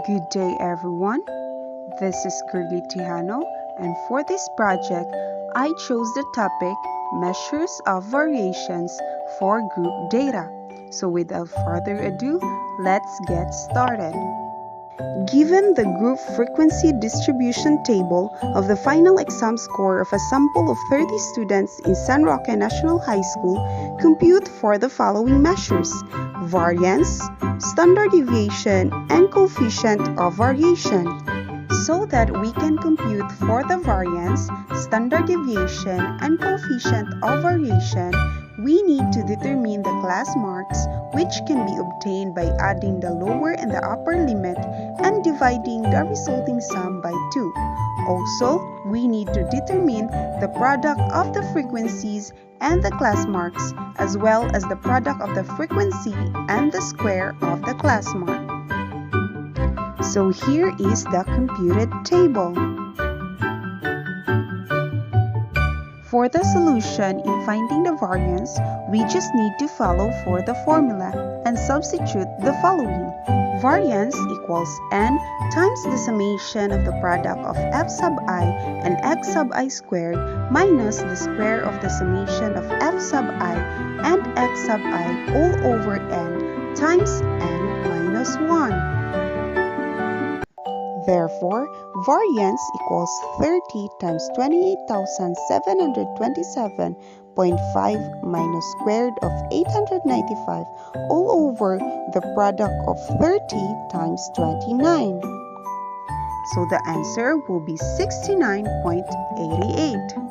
Good day, everyone. This is Girly Tijano, and for this project, I chose the topic Measures of Variations for Group Data. So without further ado, let's get started. Given the group frequency distribution table of the final exam score of a sample of 30 students in San Roque National High School, compute for the following measures: variance, standard deviation, and coefficient of variation. So that we can compute for the variance, standard deviation, and coefficient of variation, we need to determine the class marks, which can be obtained by adding the lower and the upper limit and dividing the resulting sum by 2. Also, we need to determine the product of the frequencies and the class marks, as well as the product of the frequency and the square of the class mark. So here is the computed table. For the solution in finding the variance, we just need to follow for the formula and substitute the following. Variance equals n times the summation of the product of f sub I and x sub I squared minus the square of the summation of f sub I and x sub I all over n times n minus 1. Therefore, variance equals 30 times 28,727.5 minus squared of 895 all over the product of 30 times 29. So the answer will be 69.88.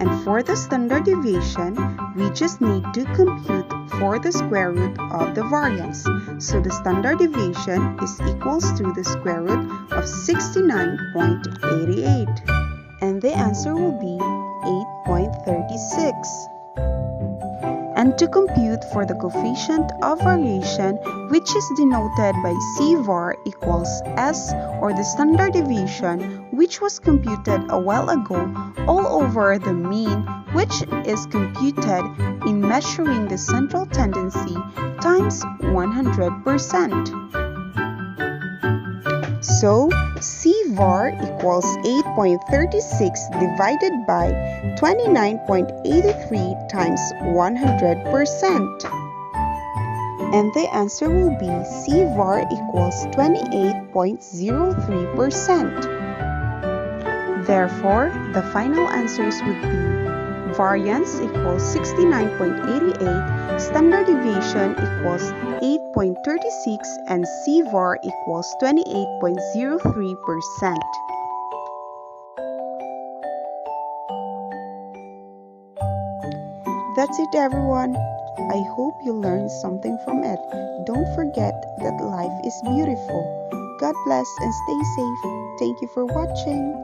And for the standard deviation, we just need to compute for the square root of the variance. So the standard deviation is equals to the square root of 69.88. And the answer will be 8.36. And to compute for the coefficient of variation, which is denoted by C var equals S, or the standard deviation, which was computed a while ago, all over the mean, which is computed in measuring the central tendency, times 100%. So, C var equals 8.36 divided by 29.83 times 100%. And the answer will be C var equals 28.03%. Therefore, the final answers would be variance equals 69.88, standard deviation equals 8.36, and C var equals 28.03%. That's it, everyone. I hope you learned something from it. Don't forget that life is beautiful. God bless and stay safe. Thank you for watching.